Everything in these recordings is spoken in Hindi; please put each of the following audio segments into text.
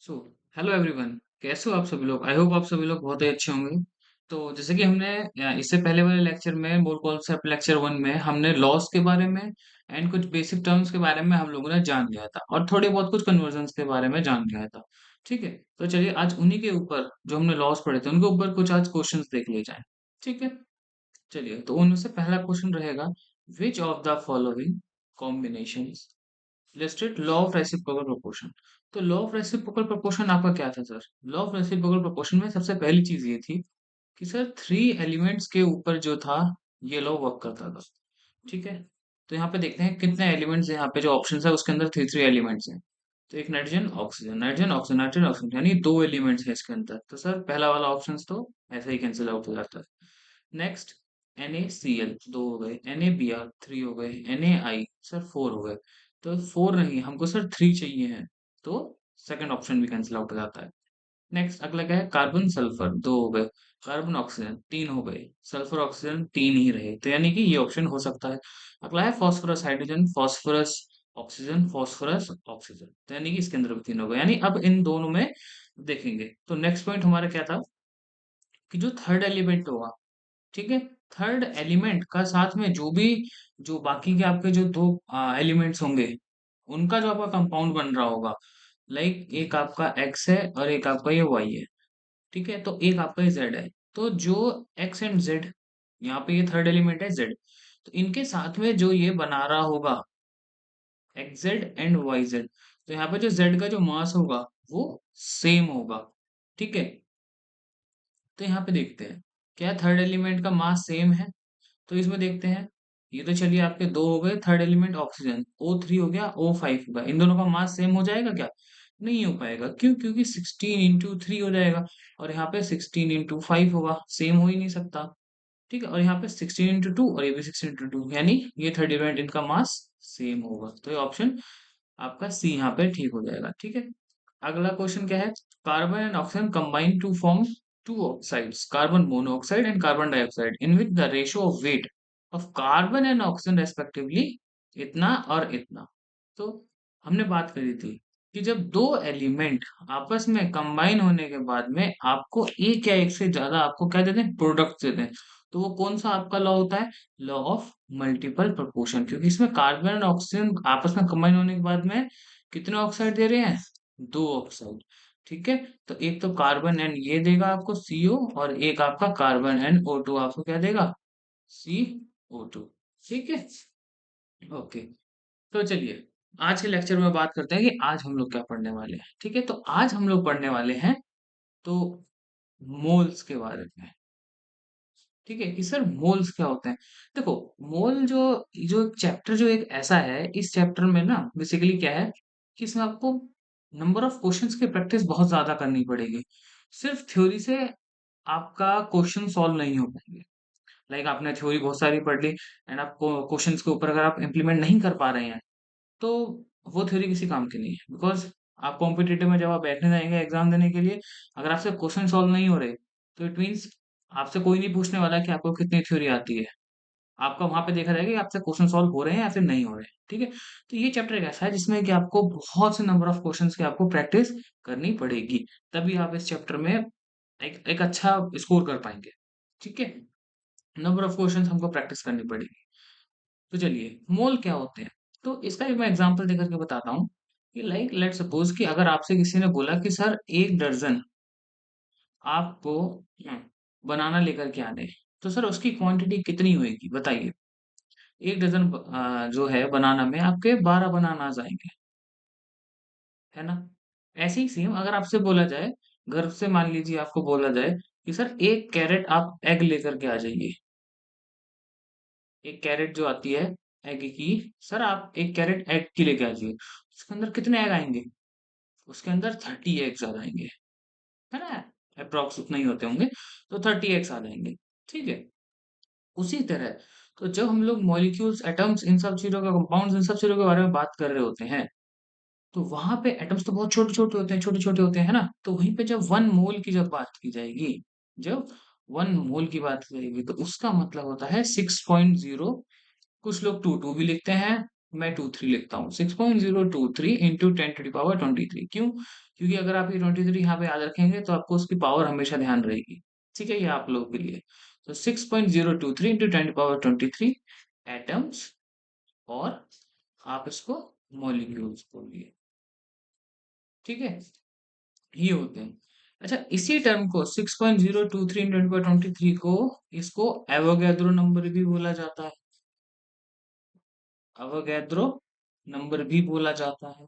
So hello everyone. कैसे हो आप सभी लोग? आई होप आप सभी लोग बहुत ही अच्छे होंगे। तो जैसे कि हमने इससे पहले वाले लेक्चर में मोर कॉन्सेप्ट लेक्चर वन में हमने लॉस के बारे में एंड कुछ बेसिक टर्म्स के बारे में हम लोगों ने जान लिया था और थोड़े बहुत कुछ कन्वर्जन्स के बारे में जान लिया था। ठीक है, तो चलिए आज उन्हीं के ऊपर जो हमने लॉस पढ़े थे उनके ऊपर कुछ आज क्वेश्चंस देख लिए जाए। ठीक है, चलिए तो उनमें से पहला क्वेश्चन रहेगा, which of the following combination listed law of reciprocal proportion. तो लॉ ऑफ रेसिप्रोकल प्रोपोर्शन आपका क्या था sir? Law of reciprocal proportion में सबसे पहली चीज ये थी कि सर थ्री एलिमेंट्स के ऊपर जो था ये लॉ वर्क करता था। ठीक है, तो यहाँ पे देखते हैं कितने एलिमेंट्स यहाँ पे जो ऑप्शन है उसके अंदर थ्री थ्री एलिमेंट्स हैं। तो एक nitrogen oxygen nitrogen oxygen nitrogen oxygen यानी दो एलिमेंट्स है इसके अंदर, तो सर पहला वाला ऑप्शन तो ऐसे ही कैंसिल आउट हो जाता है। नेक्स्ट, NaCl दो हो गए, NaBr थ्री हो गए, NaI सर फोर हो गए। तो फोर नहीं, हमको सर थ्री चाहिए है, तो सेकंड ऑप्शन भी कैंसिल आउट हो जाता है। नेक्स्ट अगला क्या है, कार्बन सल्फर दो हो गए, कार्बन ऑक्सीजन तीन हो गए, सल्फर ऑक्सीजन तीन ही रहे, तो यानी कि ये ऑप्शन हो सकता है। अगला है phosphorus hydrogen phosphorus oxygen phosphorus oxygen, तो यानी कि इसके अंदर भी तीन हो गए, यानी अब इन दोनों में देखेंगे तो नेक्स्ट पॉइंट हमारा क्या था कि जो थर्ड एलिमेंट होगा, ठीक है, थर्ड एलिमेंट का साथ में जो भी जो बाकी के आपके जो दो एलिमेंट्स होंगे उनका जो आपका कंपाउंड बन रहा होगा, लाइक एक आपका एक्स है और एक आपका ये वाई है। ठीक है, तो एक आपका ये जेड है। तो जो एक्स एंड जेड, यहाँ पे ये थर्ड एलिमेंट है जेड, तो इनके साथ में जो ये बना रहा होगा X Z and Y Z, तो यहाँ पे जो जेड का जो मास होगा वो सेम होगा। ठीक है, तो यहाँ पे देखते हैं क्या थर्ड एलिमेंट का मास सेम है। तो इसमें देखते हैं, ये तो चलिए आपके दो हो गए, third element oxygen O three हो गया O फाइव हो गया, इन दोनों का मास सेम हो जाएगा क्या? नहीं हो पाएगा, क्यों? क्योंकि 16 × 3 हो जाएगा और यहाँ पे 16 × 5 होगा, सेम हो ही नहीं सकता। ठीक है, और यहाँ पे 16 × 2 और ये भी 16 × 2, यानी ये थर्ड एलिमेंट इनका मास सेम होगा, तो ये ऑप्शन आपका सी यहाँ पे ठीक हो जाएगा। ठीक है, अगला क्वेश्चन क्या है, carbon and oxygen combine to form two oxides carbon monoxide and carbon dioxide in which the ratio of weight of carbon and oxygen respectively इतना और इतना। तो हमने बात करी थी कि जब दो एलिमेंट आपस में कंबाइन होने के बाद में आपको एक या एक से ज्यादा आपको क्या देते हैं, प्रोडक्ट देते हैं, तो वो कौन सा आपका लॉ होता है? लॉ ऑफ मल्टीपल प्रोपोर्शन, क्योंकि इसमें कार्बन और ऑक्सीजन आपस में कंबाइन होने के बाद में कितने ऑक्साइड दे रहे हैं? दो ऑक्साइड। ठीक है, तो एक तो कार्बन एन ये देगा आपको CO, और एक आपका कार्बन NO2 आपको क्या देगा? CO2। ठीक है, ओके। तो चलिए आज के लेक्चर में बात करते हैं कि आज हम लोग क्या पढ़ने वाले हैं। ठीक है, तो आज हम लोग पढ़ने वाले हैं तो मोल्स के बारे में। ठीक है, कि सर मोल्स क्या होते हैं? देखो, मोल जो जो चैप्टर जो एक ऐसा है, इस चैप्टर में ना बेसिकली क्या है कि इसमें आपको नंबर ऑफ क्वेश्चंस की प्रैक्टिस बहुत ज्यादा करनी पड़ेगी। सिर्फ थ्योरी से आपका क्वेश्चन सॉल्व नहीं हो पाएंगे। लाइक आपने थ्योरी बहुत सारी पढ़ ली एंड आपको क्वेश्चंस के ऊपर अगर आप इम्प्लीमेंट नहीं कर पा रहे हैं, तो वो थ्योरी किसी काम की नहीं है। बिकॉज आप कॉम्पिटिटिव में जब आप बैठने जाएंगे एग्जाम देने के लिए, अगर आपसे क्वेश्चन सॉल्व नहीं हो रहे, तो इट मीन्स आपसे कोई नहीं पूछने वाला कि आपको कितनी थ्योरी आती है। आपका वहां पे देखा जाएगा कि आपसे क्वेश्चन सॉल्व हो रहे हैं या फिर नहीं हो रहे हैं। ठीक है, तो ये चैप्टर एक ऐसा है जिसमें कि आपको बहुत से नंबर ऑफ क्वेश्चंस की आपको प्रैक्टिस करनी पड़ेगी, तभी आप इस चैप्टर में एक अच्छा स्कोर कर पाएंगे। ठीक है, नंबर ऑफ क्वेश्चंस हमको प्रैक्टिस करनी पड़ेगी। तो चलिए मोल क्या होते हैं, तो इसका एक मैं एग्जांपल देकर के बताता हूँ कि लाइक लेट सपोज कि अगर आपसे किसी ने बोला कि सर एक दर्जन आपको बनाना लेकर के आने, तो सर उसकी क्वांटिटी कितनी होगी बताइए। एक डजन जो है बनाना में आपके 12 बनानास आएंगे, है ना? ऐसे ही सेम अगर आपसे बोला जाए, घर से मान लीजिए आपको बोला जाए कि सर एक कैरेट आप एग लेकर के आ जाइए। एक कैरेट जो आती है एग की, सर आप एक कैरेट एग की लेके आ जाइए, उसके अंदर कितने एग आएंगे? उसके अंदर 30 एग्स आ जाएंगे, है ना? अप्रोक्स उतना ही होते होंगे, तो 30 एग्स आ जाएंगे। ठीक है, उसी तरह तो जब हम लोग मॉलिक्यूल्स एटम्स इन सब चीजों का कंपाउंड्स इन सब चीजों के बारे में बात कर रहे होते हैं, तो वहां पे एटम्स तो बहुत छोटे छोटे होते हैं, छोटे छोटे होते हैं, है ना? तो वहीं पे जब वन मोल की जब बात की जाएगी, जब वन मोल की बात की जाएगी, तो उसका मतलब होता है 6.0, कुछ लोग 2 2 भी लिखते हैं, मैं 23 लिखता हूँ। 6.023 इंटू 10 टू द पावर 23। क्यों? क्योंकि अगर आप ये 23 यहाँ पे याद रखेंगे तो आपको उसकी पावर हमेशा ध्यान रहेगी। ठीक है, ये आप लोगों के लिए। तो 6.023 into 10 to the power 23 atoms, और आप इसको मॉलिक्यूल्स बोलिए। ठीक है, ये होते हैं। अच्छा, इसी टर्म को 6.023 इंटू 10 टू द पावर 23 को, इसको एवोगैड्रो नंबर भी बोला जाता है। अवोगैद्रो नंबर भी बोला जाता है,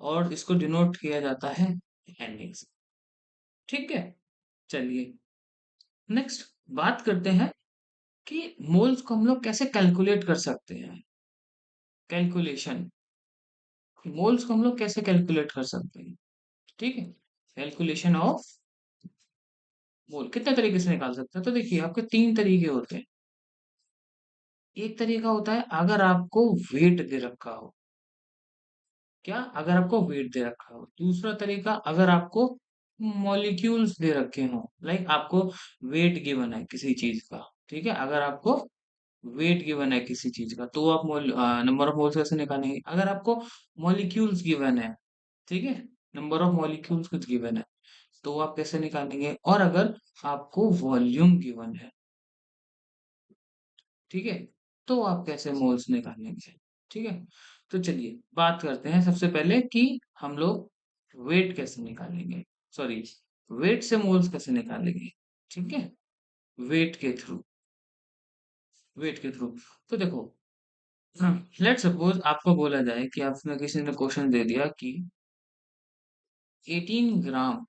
और इसको डिनोट किया जाता है Na से। ठीक है, चलिए नेक्स्ट बात करते हैं कि मोल्स को हम लोग कैसे कैलकुलेट कर सकते हैं। कैलकुलेशन, मोल्स को हम लोग कैसे कैलकुलेट कर सकते हैं। ठीक है, कैलकुलेशन ऑफ मोल कितने तरीके से निकाल सकते हैं। तो देखिए, आपके तीन तरीके होते हैं। एक तरीका होता है अगर आपको वेट दे रखा हो। क्या? अगर आपको वेट दे रखा हो। दूसरा तरीका, अगर आपको मॉलिक्यूल्स दे रखे हो, लाइक आपको वेट गिवन है किसी चीज का। ठीक है, अगर आपको वेट गिवन है किसी चीज का, तो आप नंबर ऑफ मोल्स कैसे निकालेंगे। अगर आपको मॉलिक्यूल्स गिवन है, ठीक है, नंबर ऑफ मॉलिक्यूल्स कुछ गिवन है, तो आप कैसे निकालेंगे। और अगर आपको वॉल्यूम गिवन है, ठीक है, तो आप कैसे मोल्स निकालेंगे। ठीक है, तो चलिए बात करते हैं सबसे पहले कि हम लोग वेट कैसे निकालेंगे। सॉरी, वेट से मोल्स कैसे निकालेंगे। ठीक है, वेट के थ्रू, वेट के थ्रू। तो देखो, लेट सपोज आपको बोला जाए कि आपने किसी ने क्वेश्चन दे दिया कि 18 ग्राम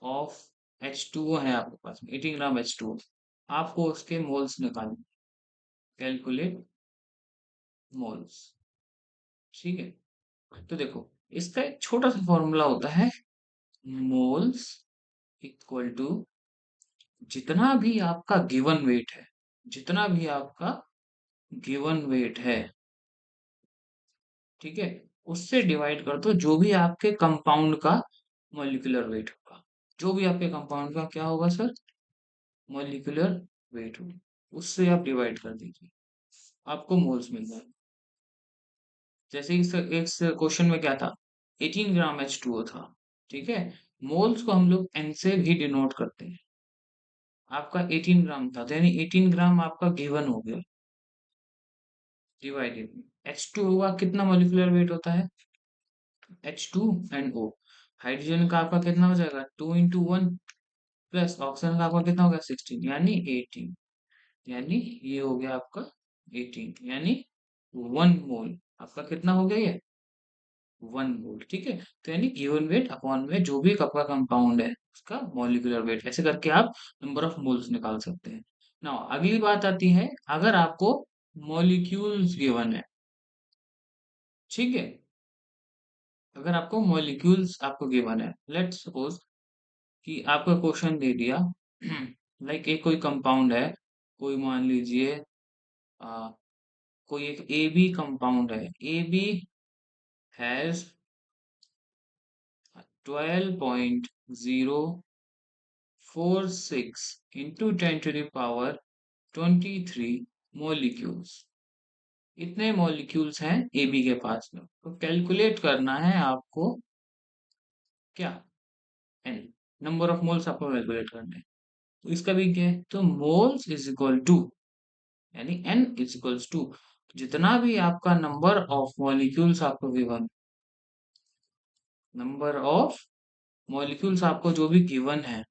ऑफ H2O है आपके पास में, 18 ग्राम H2O, आपको उसके मोल्स निकालने, कैलकुलेट मोल्स। ठीक है, तो देखो, इसका एक छोटा सा फॉर्मूला होता है, मोल्स इक्वल टू जितना भी आपका गिवन वेट है, जितना भी आपका गिवन वेट है, ठीक है, उससे डिवाइड कर दो जो भी आपके कंपाउंड का मॉलिक्यूलर वेट होगा। जो भी आपके कंपाउंड का क्या होगा सर, मॉलिक्यूलर वेट होगा, उससे आप डिवाइड कर दीजिए, आपको मोल्स मिल जाएगा। जैसे इस क्वेश्चन में क्या था, 18 ग्राम H2O था। ठीक है, मोल्स को हम लोग N से भी डिनोट करते हैं। आपका 18 ग्राम था, तो यानी 18 ग्राम आपका गिवन हो गया, डिवाइडेड H2O का कितना मॉलिक्यूलर वेट होता है, H2 and O। हाइड्रोजन का आपका कितना हो जाएगा, 2 into 1, प्लस ऑक्सीजन का आपका कितना हो गया, 16, यानी 18। यानी ये हो गया आपका 18, यानी 1 मोल आपका कितना हो गया, ये 1 मोल। ठीक है, तो यानी गिवन वेट अपॉन में जो भी आपका कंपाउंड है उसका मॉलिक्यूलर वेट, ऐसे करके आप नंबर ऑफ मोल्स निकाल सकते हैं। नाउ अगली बात आती है, अगर आपको मॉलिक्यूल्स गिवन है, ठीक है, अगर आपको मॉलिक्यूल्स आपको गिवन है, लेट्स सपोज कि आपको क्वेश्चन दे दिया लाइक एक कोई कंपाउंड है, कोई मान लीजिए आ, कोई एक ए बी कंपाउंड है, A B has 12.046 into 10 to the power 23 molecules. इतने मॉलिक्यूल्स हैं ए बी के पास में, तो कैलकुलेट करना है आपको क्या, एन, नंबर ऑफ मोल्स आपको कैलकुलेट करना है। तो इसका भी क्या है, तो मोल्स इज इक्वल टू, यानी एन इज इक्वल्स टू जितना भी आपका नंबर ऑफ मॉलिक्यूल्स आपको गिवन, नंबर ऑफ मॉलिक्यूल्स आपको जो भी गिवन है,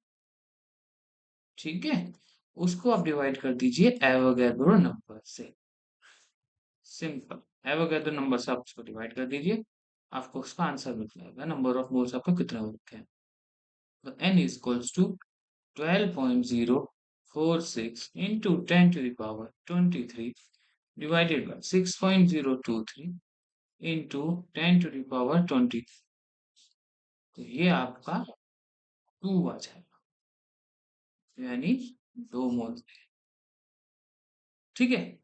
ठीक है, उसको आप डिवाइड कर दीजिए एवोगैड्रो नंबर से। सिंपल, एवोगैड्रो नंबर से आप उसको डिवाइड कर दीजिए, आपको उसका आंसर मिल जाएगा, नंबर ऑफ मोल्स आपका कितना हो रखे हैं। तो N is equals to 12.046 into 10 to the power 23 divided by 6.023 into 10 to the power 20। तो ये आपका 2 आ जाएगा, यानी 2 मोल। ठीक है,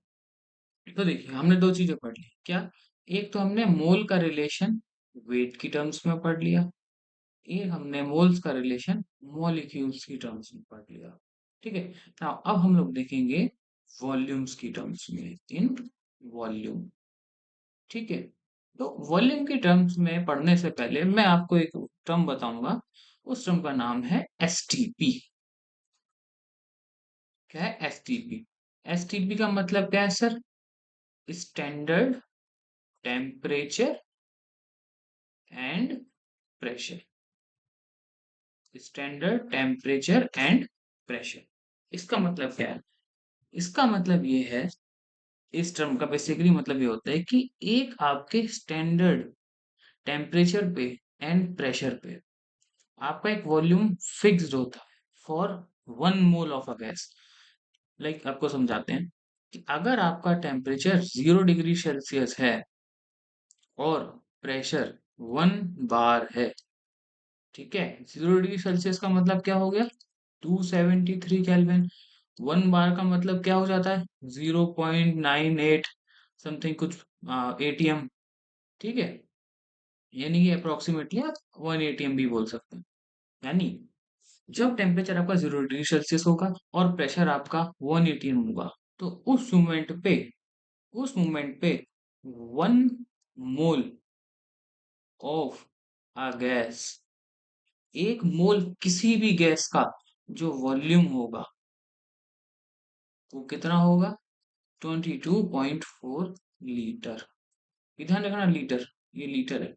तो देखिए हमने दो चीजें पढ़ ली क्या, एक तो हमने मोल का रिलेशन वेट की टर्म्स में पढ़ लिया, एक हमने मोल्स का रिलेशन मॉलिक्यूल्स की टर्म्स में पढ़ लिया। ठीक है, now अब हम लोग देखेंगे वॉल्यूम्स की टर्म्स में, इन वॉल्यूम। ठीक है। तो वॉल्यूम के टर्म्स में पढ़ने से पहले मैं आपको एक टर्म बताऊंगा। उस टर्म का नाम है एसटीपी। क्या है एसटीपी? एसटीपी का मतलब क्या है sir? Standard temperature and pressure. Standard temperature and pressure. इसका मतलब क्या है? इसका मतलब ये है, इस टर्म का बेसिकली मतलब ये होता है कि एक आपके स्टैंडर्ड टेम्परेचर पे एंड प्रेशर पे आपका एक वॉल्यूम फिक्स्ड होता है for 1 mole of a gas. Like आपको समझाते हैं कि अगर आपका टेम्परेचर 0 डिग्री सेल्सियस है और प्रेशर 1 बार है, ठीक है, 0 डिग्री सेल्सियस का मतलब क्या हो गया? 273 केल्विन। 1 बार का मतलब क्या हो जाता है? 0.98 समथिंग कुछ एटीएम। ठीक है, यानी कि अप्रोक्सीमेटली आप 1 एटीएम भी बोल सकते हैं। यानी जब टेम्परेचर आपका 0 डिग्री सेल्सियस होगा और प्रेशर आपका 1 एटीएम होगा, तो उस मोमेंट पे 1 मोल ऑफ अ गैस, 1 मोल किसी भी गैस का जो वॉल्यूम होगा वो कितना होगा? 22.4 लीटर। ये ध्यान रखना, लीटर, ये लीटर है।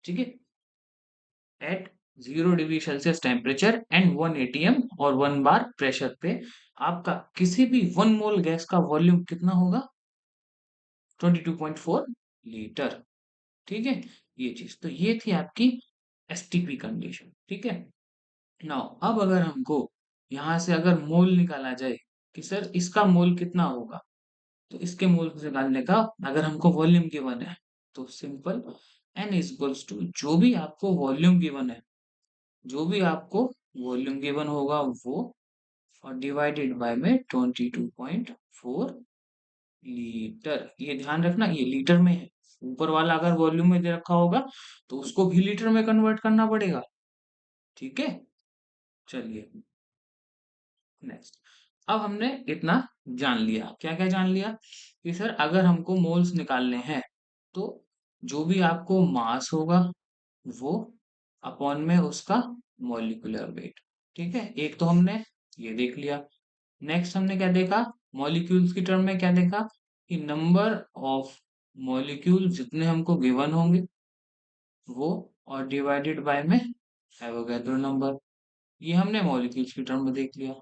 ठीक है, at 0 degree Celsius temperature and 1 ATM और 1 बार प्रेशर पे आपका किसी भी 1 मोल गैस का वॉल्यूम कितना होगा? 22.4 लीटर। ठीक है, ये चीज तो ये थी आपकी एसटीपी कंडीशन। ठीक है, नाउ अब अगर हमको यहाँ से अगर मोल निकाला जाए कि सर इसका मोल कितना होगा, तो इसके मोल निकालने का अगर हमको वॉल्यूम गिवन है, तो simple N is equals to जो भी आपको वॉल्यूम गिवन है, जो भी आपको वॉल्यूम गिवन होगा वो, और डिवाइडेड बाय में 22.4 लीटर। ये ध्यान रखना, ये लीटर में है। ऊपर वाला अगर वॉल्यूम में दे रखा होगा तो उसको भी लीटर में कन्वर्ट करना पड़ेगा। ठीक है, चलिए नेक्स्ट। अब हमने इतना जान लिया, क्या क्या जान लिया? कि सर अगर हमको मोल्स निकालने हैं तो जो भी आपको मास होगा वो अपॉन में उसका मॉलिक्यूलर वेट। ठीक है, एक तो हमने ये देख लिया। नेक्स्ट हमने क्या देखा? मॉलिक्यूल्स की टर्म में क्या देखा? कि नंबर ऑफ मॉलिक्यूल जितने हमको गिवन होंगे वो, और डिवाइडेड बाय में एवोगैड्रो नंबर। ये हमने मॉलिक्यूल्स की टर्म में देख लिया।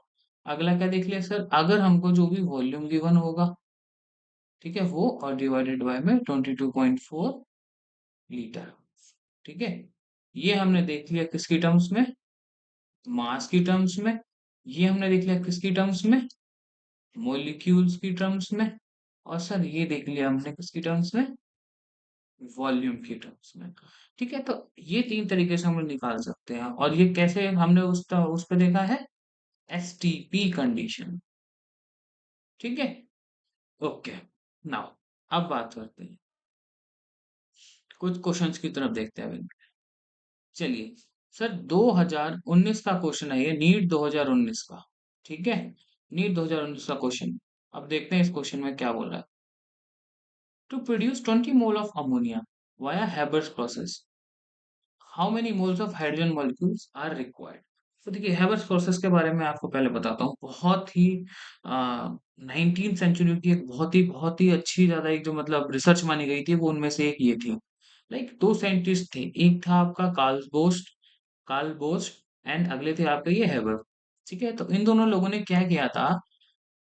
अगला क्या देख लिया सर? अगर हमको जो भी वॉल्यूम गिवन होगा, ठीक है, वो और डिवाइडेड बाय में 22.4 लीटर। ठीक है, ये हमने देख लिया किसकी टर्म्स में? मास की टर्म्स में। ये हमने देख लिया किसकी टर्म्स में? मॉलिक्यूल्स की टर्म्स में। और सर ये देख लिया हमने किसकी टर्म्स में? वॉल्यूम की टर्म्स में। ठीक है, तो ये तीन तरीके से हम लोग निकाल सकते हैं, और ये कैसे हमने उस पे देखा है? STP condition. ठीक है, ओके। नाउ अब बात करते हैं, कुछ क्वेश्चंस की तरफ देखते हैं अभी। चलिए सर, 2019 का क्वेश्चन है ये, नीट 2019 का। ठीक है, नीट 2019 का क्वेश्चन। अब देखते हैं इस क्वेश्चन में क्या बोल रहा है। To produce 20 mole of ammonia via Haber's process, how many moles of hydrogen molecules are required? तो देखिए, हैबर्स प्रोसेस के बारे में आपको पहले बताता हूँ। बहुत ही 19th सेंचुरी की एक बहुत ही अच्छी, ज्यादा एक जो मतलब रिसर्च मानी गई थी, वो उनमें से एक ये थी। लाइक दो साइंटिस्ट थे, एक था आपका कार्ल बोस्ट एंड अगले थे आपके ये हैबर। ठीक है, तो इन दोनों लोगों ने क्या किया था?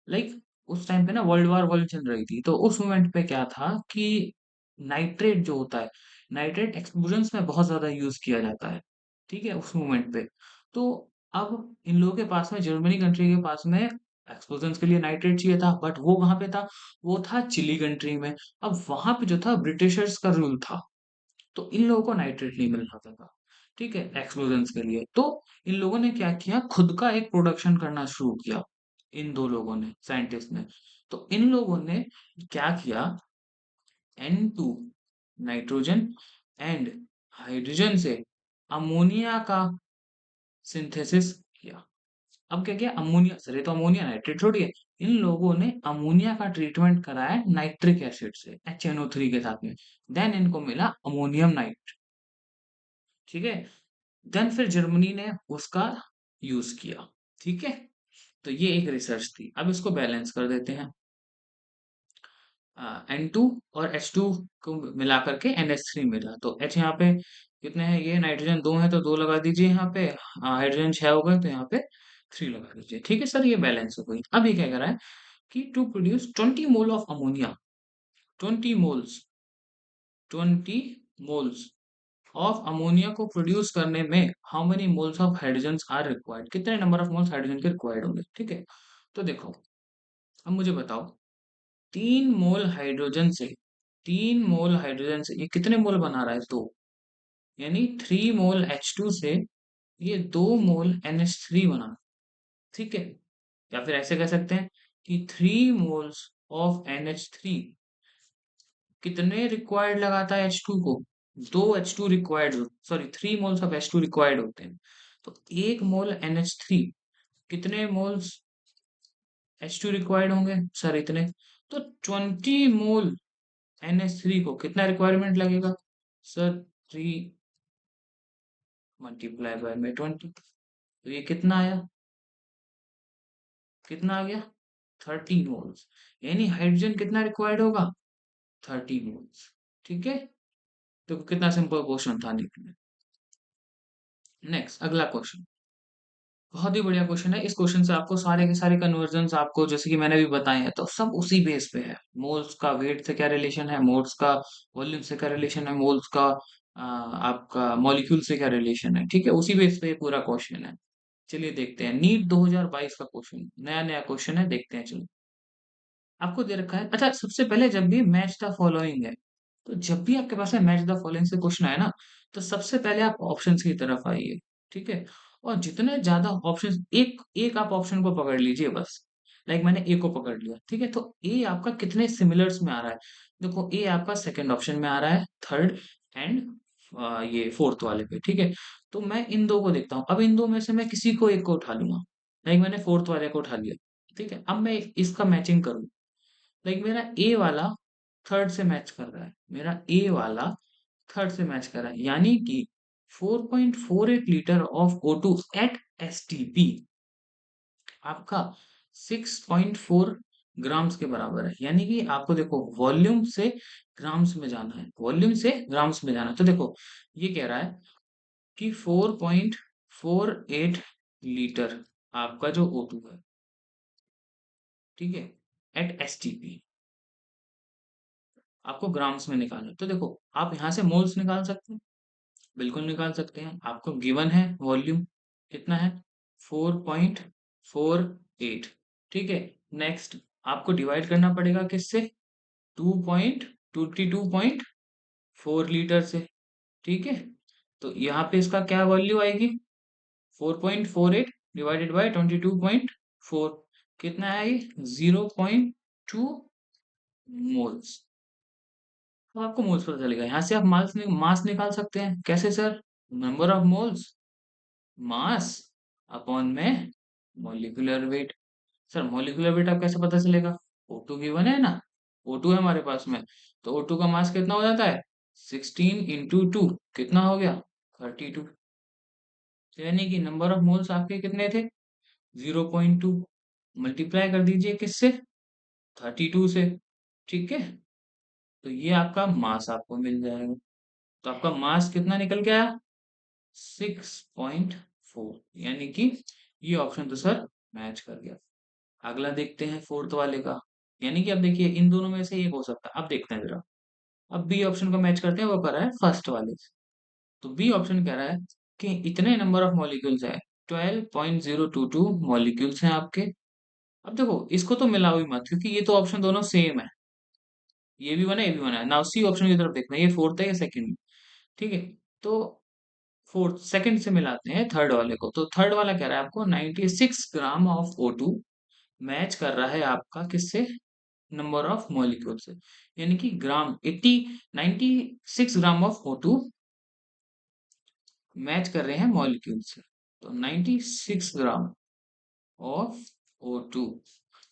लाइक उस टाइम पे ना वर्ल्ड चल रही थी, तो उस मोमेंट पे क्या था कि नाइट्रेट जो होता है, नाइट्रेट एक्सप्लोजन्स में बहुत ज्यादा यूज किया जाता है। ठीक है, उस मोमेंट पे। तो अब इन लोगों के पास में, जर्मनी कंट्री के पास में एक्सप्लोजन्स के लिए नाइट्रेट चाहिए था, बट वो कहाँ पे था? वो था चिली कंट्री में। अब वहां पे जो था ब्रिटिशर्स का रूल था, तो इन लोगों को नाइट्रेट नहीं मिल पाता था, ठीक है, एक्सप्लोजन्स के लिए। तो इन लोगों ने क्या किया? खुद का एक प्रोडक्शन करना शुरू किया, इन दो लोगों ने, साइंटिस्ट ने। तो इन लोगों ने क्या किया? N2 नाइट्रोजन एंड हाइड्रोजन से अमोनिया का सिंथेसिस किया। अब क्या किया? अमोनिया, सर ये तो अमोनिया नाइट्रेट थोड़ी है, इन लोगों ने अमोनिया का ट्रीटमेंट कराया नाइट्रिक एसिड से HNO3 के साथ में, देन इनको मिला अमोनियम नाइट। ठीक है, देन फिर जर्मनी ने उसका यूज किया। ठीक है, तो ये एक रिसर्च थी। अब इसको बैलेंस कर देते हैं। N2 और H2 को मिला करके NH3 मिला, तो H यहाँ पे कितने हैं, ये नाइट्रोजन 2 है तो 2 लगा दीजिए यहाँ पे, हाइड्रोजन 6 हो गए तो यहाँ पे 3 लगा दीजिए। ठीक है सर, ये बैलेंस हो गई। अब ये क्या कर रहा है कि to produce 20 mole of ammonia, 20 moles, 20 moles of ammonia को प्रोड्यूस करने में how many moles of hydrogen are required, कितने नंबर ऑफ मोल्स हाइड्रोजन के रिक्वायर्ड होंगे। ठीक है, तो देखो, अब मुझे बताओ, 3 मोल हाइड्रोजन से ये कितने मोल बना रहा है, 2, यानी 3 मोल H2 से ये 2 मोल NH3 बना। ठीक है, या फिर ऐसे कह सकते हैं कि 3 मोल्स ऑफ NH3 कितने रिक्वायर्ड लगाता है H2 को, 2 H2 required, sorry 3 moles of H2 required होते हैं। तो 1 मोल NH3 कितने मोल्स H2 रिक्वायर्ड होंगे सर, इतने। तो 20 मोल NH3 को कितना रिक्वायरमेंट लगेगा सर, 3 × में 20, तो ये कितना आया, कितना आ गया, 30 मोल्स, यानी हाइड्रोजन कितना रिक्वायर्ड होगा, 30 मोल्स। ठीक है, तो कितना सिंपल क्वेश्चन था निकले। नेक्स्ट, अगला क्वेश्चन बहुत ही बढ़िया क्वेश्चन है। इस क्वेश्चन से आपको सारे के सारे कन्वर्जन्स आपको जैसे कि मैंने भी बताए हैं, तो सब उसी बेस पे है। मोल्स का वेट से क्या रिलेशन है, मोल्स का वॉल्यूम से क्या रिलेशन है, मोल्स का आपका मॉलिक्यूल से क्या रिलेशन है। ठीक है, उसी बेस पे ये पूरा क्वेश्चन है। चलिए देखते हैं, नीट 2022 का क्वेश्चन, नया नया क्वेश्चन है, देखते हैं। चलो, आपको दे रखा है, अच्छा सबसे पहले जब भी मैच द फॉलोइंग है, तो जब भी आपके पास में मैच द फॉलोइंग से क्वेश्चन आए ना, तो सबसे पहले आप ऑप्शंस की तरफ आइए। ठीक है, और जितने ज्यादा ऑप्शंस, एक एक आप ऑप्शन को पकड़ लीजिए बस। लाइक मैंने ए को पकड़ लिया, ठीक है, तो ए आपका कितने सिमिलर्स में आ रहा है। देखो, ए आपका सेकंड ऑप्शन में आ रहा है, थर्ड एंड ये फोर्थ वाले पे। ठीक है, तो मैं इन दो को देखता हूँ। अब इन दो में से मैं किसी को एक को उठा लूंगा। लाइक मैंने फोर्थ वाले को उठा लिया। ठीक है, अब मैं इसका मैचिंग करूँ। लाइक मेरा ए वाला थर्ड से मैच कर रहा है, मेरा ए वाला थर्ड से मैच कर रहा है, यानी कि 4.48 litre of O2 eight STP आपका 6.4 ग्राम्स के बराबर है। यानी कि आपको देखो, वॉल्यूम से ग्राम्स में जाना है, वॉल्यूम से ग्राम्स में जाना है। तो देखो, ये कह रहा है कि 4.48 लीटर आपका जो O2 है, ठीक है, एट STP आपको ग्राम्स में निकालना है। तो देखो, आप यहाँ से मोल्स निकाल सकते हैं, बिल्कुल निकाल सकते हैं। आपको गिवन है वॉल्यूम कितना है, 4.48। ठीक है, नेक्स्ट आपको डिवाइड करना पड़ेगा किससे, 2.22.4 लीटर से। ठीक है, तो यहाँ पे इसका क्या वैल्यू आएगी, 4.48 डिवाइडेड बाई 22.4, कितना है ये, 0.2 मोल्स। तो आपको मोल्स पता चलेगा, यहाँ से आप मास निकाल सकते हैं। कैसे sir, number of moles, mass upon में molecular weight. Sir molecular weight आप कैसे पता चलेगा, O2 गिवन है ना, O2 है हमारे पास में, तो O2 का मास कितना हो जाता है, 16 × 2, कितना हो गया, 32। यानी कि नंबर ऑफ मोल्स आपके कितने थे, 0.2, मल्टीप्लाई कर दीजिए किससे, 32 से। ठीक है, तो ये आपका मास आपको मिल जाएगा। तो आपका मास कितना निकल के आया, 6.4, यानी कि ये ऑप्शन तो सर मैच कर गया। अगला देखते हैं फोर्थ वाले का। यानी कि अब देखिए, इन दोनों में से एक हो सकता है। अब देखते हैं जरा, अब बी ऑप्शन को मैच करते हैं, वो कर रहा है फर्स्ट वाले से। तो बी ऑप्शन कह रहा है कि इतने नंबर ऑफ मॉलिक्यूल्स है, 12.022 मॉलिक्यूल्स हैं आपके। अब देखो, इसको तो मिलाओ ही मत, क्योंकि ये तो ऑप्शन दोनों सेम है, ये भी बना ये भी बना है ना। उसी ऑप्शन की तरफ देखना, ये फोर्थ है या सेकंड। ठीक है, तो फोर्थ सेकंड से मिलाते हैं थर्ड वाले को। तो थर्ड वाला कह रहा है आपको 96 ग्राम ऑफ O2 मैच कर रहा है आपका किससे, नंबर ऑफ मॉलिक्यूल से। यानी कि ग्राम 96 ग्राम ऑफ O2 मैच कर रहे हैं मॉलिक्यूल से। तो 96 ग्राम ऑफ O2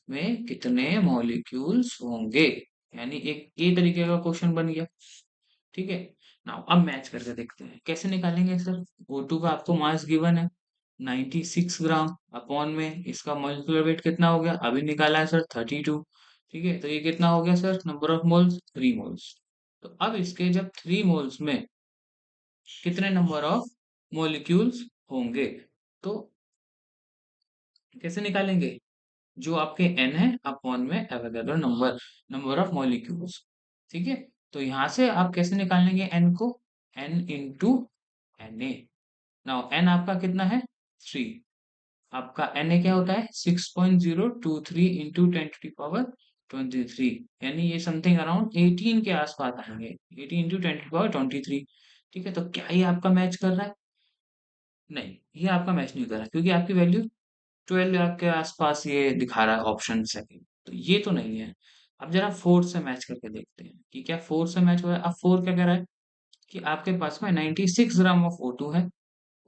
में कितने मॉलिक्यूल्स होंगे, यानी एक ये तरीके का क्वेश्चन बन गया। ठीक है। नाउ अब मैच करके देखते हैं कैसे निकालेंगे सर। O2 का आपको मास गिवन है 96 ग्राम, अपॉन में इसका मॉलिक्यूलर वेट कितना हो गया, अभी निकाला है सर 32। ठीक है, तो ये कितना हो गया sir, number of moles 3 moles. तो अब इसके जब 3 मोल्स में कितने नंबर ऑफ मॉलिक्यूल्स होंगे, तो कैसे निकालेंगे, जो आपके n है अपॉन में Avogadro number, number of molecules. ठीक है, तो यहां से आप कैसे निकालेंगे n को, n into Na। Now n आपका कितना है 3, आपका Na क्या होता है 6.023 इंटू 10 टू दी पावर 23, यानी ये समथिंग अराउंड 18 के आसपास आएंगे, 18 इंटू 10 टू दी पावर 23। ठीक है, तो क्या ये आपका मैच कर रहा है, नहीं ये आपका मैच नहीं कर रहा, क्योंकि आपकी वैल्यू 12 के आसपास ये दिखा रहा है ऑप्शन सेकंड, तो ये तो नहीं है। अब जरा फोर से मैच करके देखते हैं कि क्या फोर से मैच हो रहा है। अब फोर क्या कह रहा है कि आपके पास में 96 ग्राम ऑफ O2 है,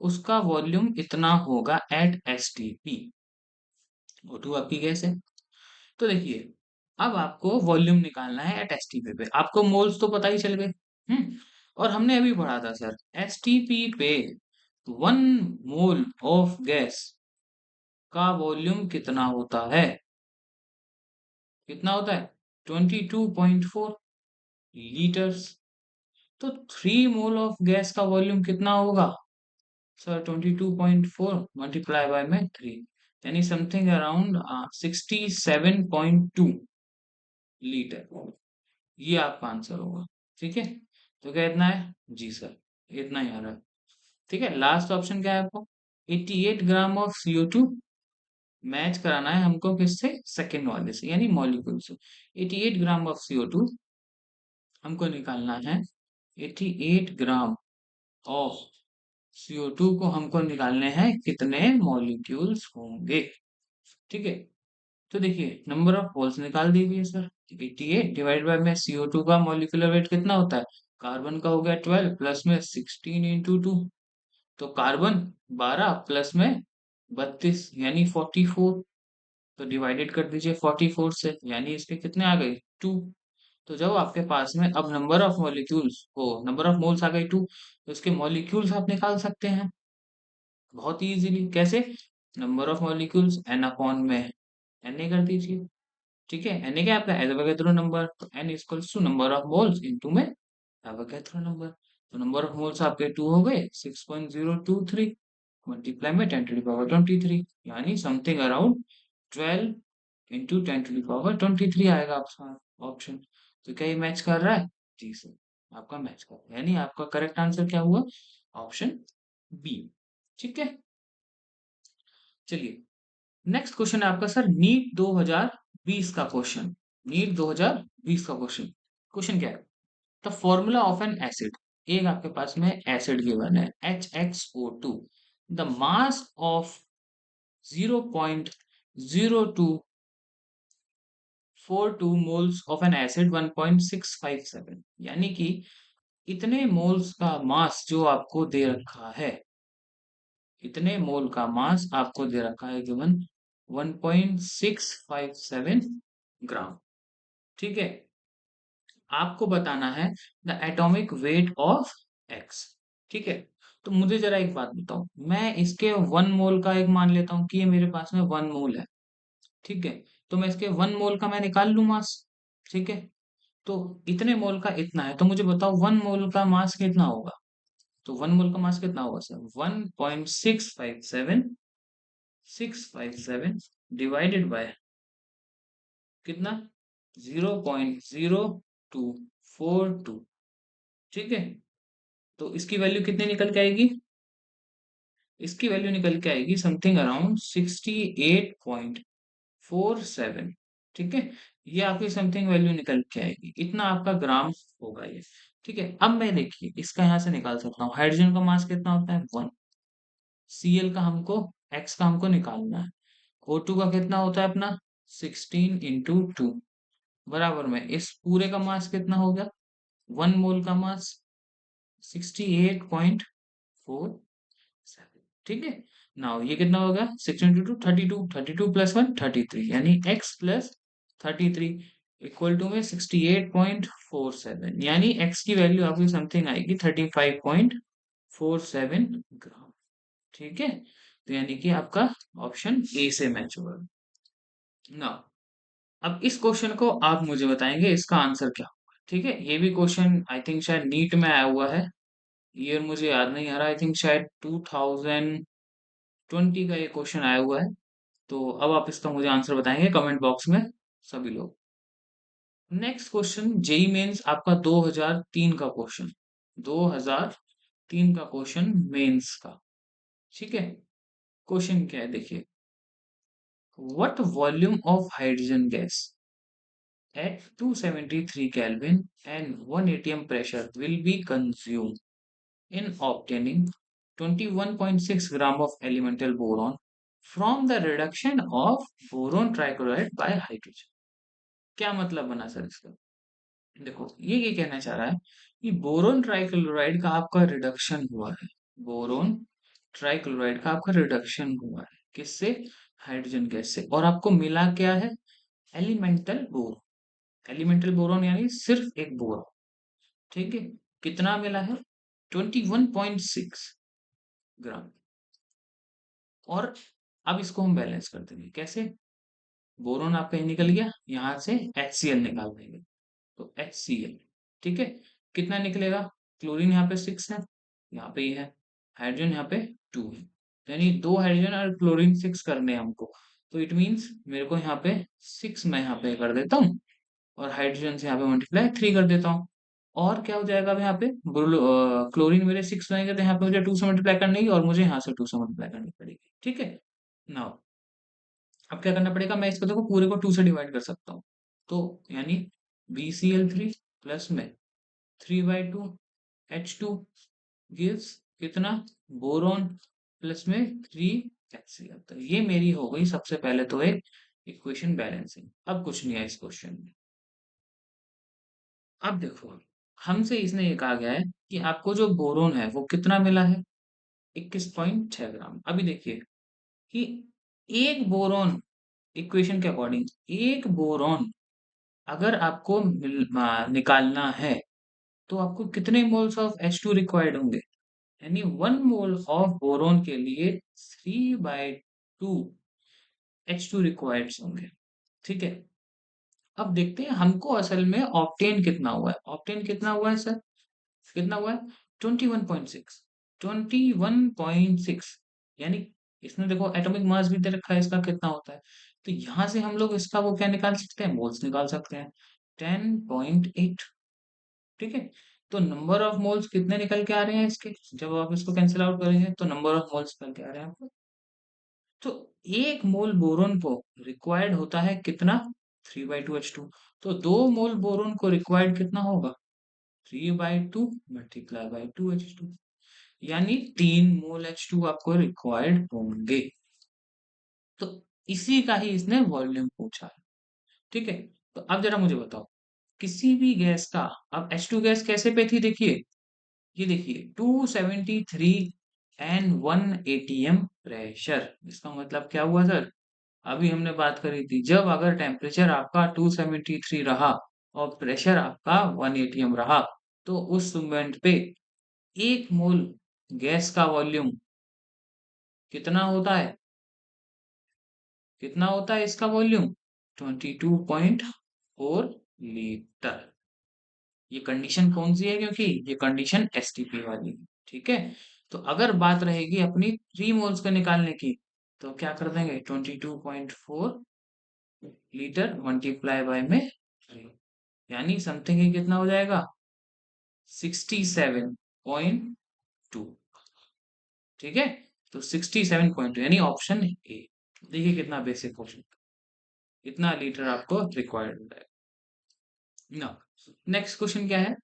उसका वॉल्यूम इतना होगा एट STP। O2 आपकी गैस है, तो देखिए अब आपको वॉल्यूम निकालना है एट STP पे। आपको मोल्स तो पता ही चल गए, और हमने अभी पढ़ा था सर STP पे 1 मोल ऑफ गैस का वॉल्यूम कितना होता है, कितना होता है 22.4 लीटर्स। तो 3 मोल ऑफ गैस का वॉल्यूम कितना होगा सर, 22.4 मल्टीप्लाई बाय में 3, यानी समथिंग अराउंड 67.2 लीटर, ये आपका आंसर होगा। ठीक है, तो क्या इतना है जी सर, इतना ही आ रहा है। ठीक है, लास्ट ऑप्शन क्या है आपको, 88 ग्राम ऑफ CO2 मैच कराना है हमको किससे, सेकेंड वाले से यानी मॉलिक्यूल से। 88 ग्राम ऑफ CO2 हमको निकालना है, 88 ग्राम ऑफ CO2 को हमको निकालने हैं कितने मॉलिक्यूल्स होंगे। ठीक है, तो देखिए नंबर ऑफ मोल्स निकाल दीजिए सर, 88 डिवाइड बाय में CO2 का मॉलिक्यूलर वेट कितना होता है, कार्बन का हो गया 12 प्लस में 16 इंटू 2, तो कार्बन 12 प्लस में 32 यानी 44, तो डिवाइडेड कर दीजिए 44 से, यानी इसके कितने आ गए 2। तो जब आपके पास में अब नंबर ऑफ मॉलिक्यूल्स हो, नंबर ऑफ मोल्स आ गए 2, तो इसके मॉलिक्यूल्स आप निकाल सकते हैं बहुत ही इजीली। कैसे, number of molecules n upon में Na कर दीजिए। ठीक है, Na क्या है आपका एवोगैड्रो नंबर, तो n equals to number of moles into में एवोगैड्रो नंबर। तो नंबर ऑफ मोल्स आपके 2 हो गए 6.023 मल्टीप्लाई में 10 टू दी पावर 23, यानी something around 12 into 10 to the power 23 आएगा आपका ऑप्शन। तो क्या ये मैच कर रहा है, जी सर आपका मैच कर रहा है, यानी आपका करेक्ट आंसर क्या हुआ, ऑप्शन बी। ठीक है, चलिए नेक्स्ट क्वेश्चन है आपका सर नीट 2020 का क्वेश्चन, नीट 2020 का क्वेश्चन। क्वेश्चन क्या है, the formula of N acid, एक आपके पास में एसिड गिवन है HXO2, the mass of 0.0242 moles of N acid 1.657, यानी कि इतने मोल्स का मास जो आपको दे रखा है, इतने मोल का मास आपको दे रखा है गिवन 1.657 ग्राम। ठीक है, आपको बताना है the atomic weight of x. ठीक है, तो मुझे जरा एक बात बताओ, मैं इसके 1 मोल का एक मान लेता हूँ कि ये मेरे पास में 1 मोल है। ठीक है, तो मैं इसके 1 मोल का मैं निकाल लूँ मास। ठीक है, तो इतने मोल का इतना है, तो मुझे बताओ 1 मोल का मास कितना होगा। तो 1 मोल का मास कितना होगा सर, 1.657 डिवाइडेड बाय कितना, 0.0242। ठीक है, तो इसकी वैल्यू कितनी निकल के आएगी, इसकी वैल्यू निकल के आएगी समथिंग अराउंड 68.47। ठीक है, ये आपकी समथिंग वैल्यू निकल के आएगी, इतना आपका ग्राम होगा ये। ठीक है, अब मैं देखिए इसका यहाँ से निकाल सकता हूँ, हाइड्रोजन का मास कितना होता है 1, Cl का हमको x का हमको निकालना है, O2 का कितना होता है अपना 16 इंटू 2, बराबर में इस पूरे का मास कितना हो गया, 1 मोल का मास 68.47। ठीक है, नाउ ये कितना होगा, 6 into 2 32, 32 प्लस 1 33, यानी x प्लस 33 इक्वल टू में 68.47, यानी x की वैल्यू आपकी समथिंग आएगी 35.47 ग्राम। ठीक है, तो यानी कि आपका ऑप्शन ए से मैच होगा। नाउ अब इस क्वेश्चन को आप मुझे बताएंगे इसका आंसर क्या होगा। ठीक है, ये भी क्वेश्चन आई थिंक शायद नीट में आया हुआ है, ईयर मुझे याद नहीं आ रहा, आई थिंक शायद 2020 का ये क्वेश्चन आया हुआ है। तो अब आप इसका मुझे आंसर बताएंगे कमेंट बॉक्स में सभी लोग। नेक्स्ट क्वेश्चन जेई मेंस आपका 2003 का क्वेश्चन, 2003 का क्वेश्चन मेंस का। ठीक है, क्वेश्चन क्या है देखिए, what volume of hydrogen gas at 273 Kelvin and 1 atm pressure will be consumed in obtaining 21.6 gram of elemental boron from the reduction of boron trichloride by hydrogen। क्या मतलब बना सर इसका? देखो ये कहना चाह रहा है कि बोरोन ट्राइक्लोराइड का आपका रिडक्शन हुआ है, बोरोन ट्राइक्लोराइड का आपका रिडक्शन हुआ है किससे? हाइड्रोजन गैस से, और आपको मिला क्या है? Elemental boron. एलिमेंटल बोरोन यानी सिर्फ एक बोरोन। ठीक है, कितना मिला है? 21.6 ग्राम। और अब इसको हम बैलेंस कर देंगे कैसे? बोरोन आपका ये निकल गया, यहां से HCl निकाल देंगे, तो HCl। ठीक है, कितना निकलेगा? क्लोरीन यहाँ पे 6 है, यहाँ पे ये है, हाइड्रोजन यहाँ पे 2 है, यानी 2 हाइड्रोजन और क्लोरीन 6 करने हैं हमको। तो इट मींस मेरे को यहाँ पे 6 मैं यहाँ पे कर देता हूँ, और हाइड्रोजन से यहाँ पे मल्टीप्लाई 3 कर देता हूँ। और क्या हो जाएगा अब यहाँ पे? क्लोरीन मेरे 6 बनेंगे, तो यहाँ पे मुझे 2 से मल्टीप्लाई करनी है, और मुझे यहाँ से 2 से मल्टीप्लाई करनी पड़ेगी। ठीक है, नाउ अब क्या करना पड़ेगा? मैं इसको देखो पूरे को 2 से डिवाइड कर सकता हूँ, तो यानी BCl3 प्लस में 3/2 H2 गिव्स कितना? बोरोन प्लस में 3 HCl। तो ये मेरी हो गई सबसे पहले तो एक इक्वेशन बैलेंसिंग। अब कुछ नहीं है इस क्वेश्चन में। अब देखो, हमसे इसने ये कहा गया है कि आपको जो बोरोन है वो कितना मिला है? 21.6 ग्राम। अभी देखिए कि एक बोरोन, इक्वेशन के अकॉर्डिंग एक बोरोन अगर आपको निकालना है, तो आपको कितने मोल्स ऑफ H2 रिक्वायर्ड होंगे? यानी 1 मोल ऑफ बोरोन के लिए 3/2 H2 रिक्वायर्ड होंगे। ठीक है, अब देखते हैं हमको असल में ऑप्टेन कितना हुआ है। ऑप्टेन कितना हुआ है सर? कितना हुआ है? 21.6, 21.6, यानी इसमें देखो एटॉमिक मास भी दे रखा है इसका कितना होता है, तो यहां से हम लोग इसका वो क्या निकाल सकते हैं? मोल्स निकाल सकते हैं, 10.8। ठीक है, तो नंबर ऑफ मोल्स कितने निकल के आ रहे हैं इसके, जब आप इसको कैंसिल आउट करेंगे तो नंबर ऑफ मोल्स निकल के आ रहे हैं आपको। तो 1 मोल बोरोन को रिक्वायर्ड होता है कितना? 3/2 H2। तो 2 मोल बोरोन को रिक्वायर्ड कितना होगा? 3/2 मल्टीप्लाई बाई 2 H2, यानी 3 मोल H2 आपको रिक्वायर्ड होंगे। तो इसी का ही इसने वॉल्यूम पूछा है। ठीक है, तो अब जरा मुझे बताओ, किसी भी गैस का, अब H2 गैस कैसे पे थी देखिए, ये देखिए 273 एंड 1 atm प्रेशर। इसका मतलब क्या हुआ सर? अभी हमने बात करी थी, जब अगर टेम्परेचर आपका 273 रहा और प्रेशर आपका 1 atm रहा, तो उस मोमेंट पे 1 मोल गैस का वॉल्यूम कितना होता है? कितना होता है इसका वॉल्यूम? 22.4 लीटर। ये कंडीशन कौन सी है? क्योंकि ये कंडीशन एसटीपी वाली है। ठीक है, तो अगर बात रहेगी अपनी 3 मोल्स को निकालने की, तो क्या कर देंगे? 22.4 लीटर मल्टीप्लाई बाय में 3, यानी समथिंग ये कितना हो जाएगा? 67.2। ठीक है, तो 67.2 यानी ऑप्शन ए। देखिए कितना बेसिक क्वेश्चन, इतना लीटर आपको रिक्वायर्ड होता है ना। नेक्स्ट क्वेश्चन क्या है?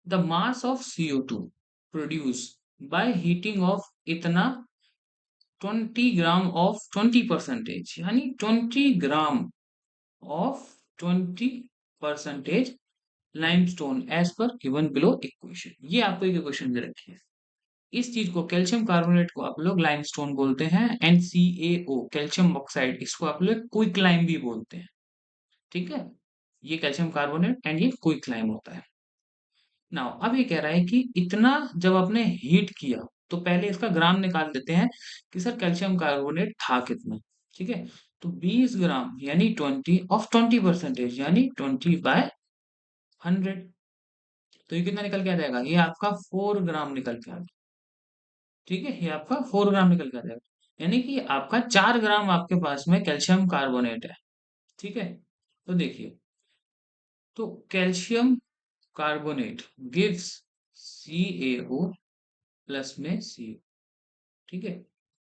The mass of CO2 produce by heating of इतना 20 ग्राम ऑफ 20%, यानी 20 gram of 20% limestone as per given below equation. ये आपको एक इक्वेशन दे रखी है, इस चीज को, कैल्शियम कार्बोनेट को आप लोग लाइमस्टोन बोलते हैं, NCaO कैल्शियम ऑक्साइड, इसको आप लोग क्विक लाइम भी बोलते हैं। ठीक है, ये कैल्शियम कार्बोनेट एंड ये क्विक लाइम होता है। नाउ अब ये कह रहा है कि इतना जब आपने हीट किया, तो पहले इसका ग्राम निकाल देते हैं कि सर कैल्शियम कार्बोनेट था कितना। ठीक है, तो 20 ग्राम यानी 20 यानी 20/100। तो ये कितना निकल के आ जाएगा, ये आपका 4 ग्राम निकल के आ जाएगा। ठीक है, ये आपका 4 ग्राम निकल के आ जाएगा, यानी कि आपका 4 ग्राम आपके पास में कैल्शियम कार्बोनेट है। ठीक है, तो देखिए, तो calcium carbonate gives CaO plus में CO। ठीक है,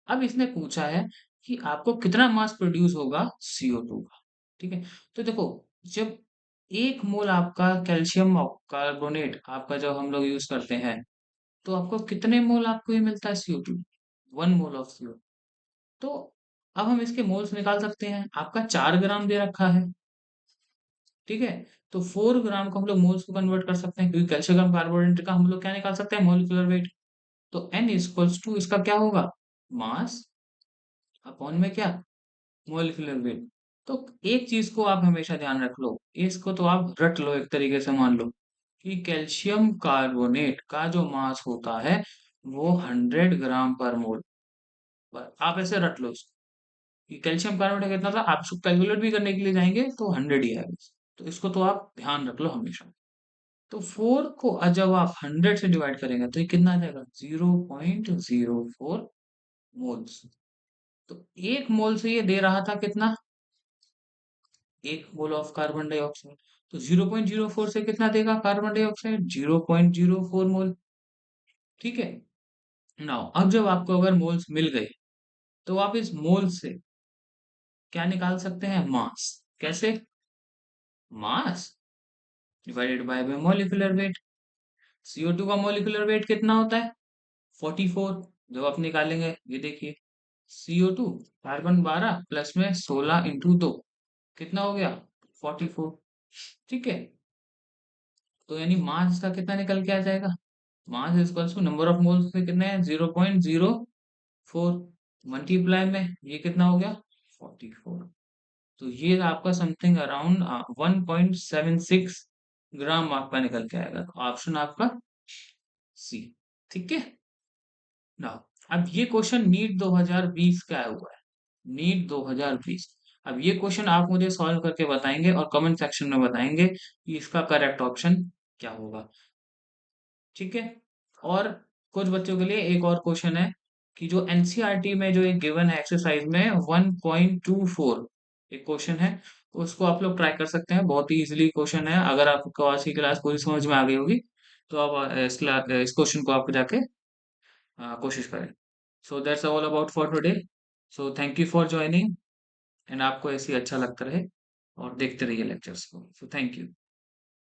अब इसने पूछा है कि आपको कितना मास प्रोड्यूस होगा CO2 का। ठीक है, तो देखो, जब 1 मोल आपका कैल्शियम कार्बोनेट आपका जब हम लोग यूज करते हैं, तो आपको कितने मोल आपको ये मिलता है CO2, 1 मोल ऑफ CO। तो अब हम इसके मोल्स निकाल सकते हैं, आपका 4 ग्राम दे रखा है। ठीक है, तो 4 ग्राम को हम लोग मोल्स को कन्वर्ट कर सकते हैं, क्योंकि कैल्शियम कार्बोनेट का हम लोग क्या निकाल सकते हैं, मोलिकुलर वेट। तो N इक्वल्स टू इसका क्या होगा, मास अपॉन में क्या, मोलिकुलर वेट। तो एक चीज को आप हमेशा ध्यान रख लो, इसको तो आप रट लो, एक तरीके से मान लो कि कैल्शियम कार्बोनेट का जो मास होता है वो 100 ग्राम पर मोल। आप ऐसे रट लो इसको कि कैल्शियम कार्बोनेट कितना था, आप इसको कैलकुलेट भी करने के लिए जाएंगे तो 100 ही आएगा। तो इसको तो आप ध्यान रख लो हमेशा। तो 4 को जब आप 100 से डिवाइड करेंगे तो ये कितना आ जाएगा, 0.04 मोल्स। तो 1 मोल से ये दे रहा था कितना, 1 मोल ऑफ कार्बन डाइऑक्साइड। तो 0.04 से कितना देगा कार्बन डाइऑक्साइड, 0.04 मोल। ठीक है, नाउ अब जब आपको अगर मोल्स मिल गए, तो आप इस मोल से क्या निकाल सकते हैं, मास। कैसे, mass divided by molecular weight. CO2 का मोलिकुलर वेट कितना होता है, 44। जब आप निकालेंगे, ये देखिए, CO2 कार्बन 12 प्लस में 16 × 2 कितना हो गया, 44। ठीक है, तो यानी मास का कितना निकल के आ जाएगा, mass equals to number of moles में कितने हैं, 0.04, मल्टीप्लाई में ये कितना हो गया, 44। तो ये आपका समथिंग अराउंड 1.76 ग्राम आपका निकल के आएगा। तो ऑप्शन आपका C। ठीक है ना, अब ये क्वेश्चन नीट 2020 का आया हुआ है, नीट 2020। अब ये क्वेश्चन आप मुझे सॉल्व करके बताएंगे और कमेंट सेक्शन में बताएंगे कि इसका करेक्ट ऑप्शन क्या होगा। ठीक है, और कुछ बच्चों के लिए एक और क्वेश्चन है कि जो एनसीईआरटी में जो एक गिवन है एक्सरसाइज में 1.24 एक क्वेश्चन है, उसको आप लोग ट्राई कर सकते हैं, बहुत ही इजीली क्वेश्चन है। अगर आपको आज की क्लास पूरी समझ में आ गई होगी, तो आप इस क्वेश्चन को आप जाके कोशिश करें। So that's all about for today. So thank you for joining, and आपको ऐसे ही अच्छा लगता रहे और देखते रहिए लेक्चर्स को। So thank you.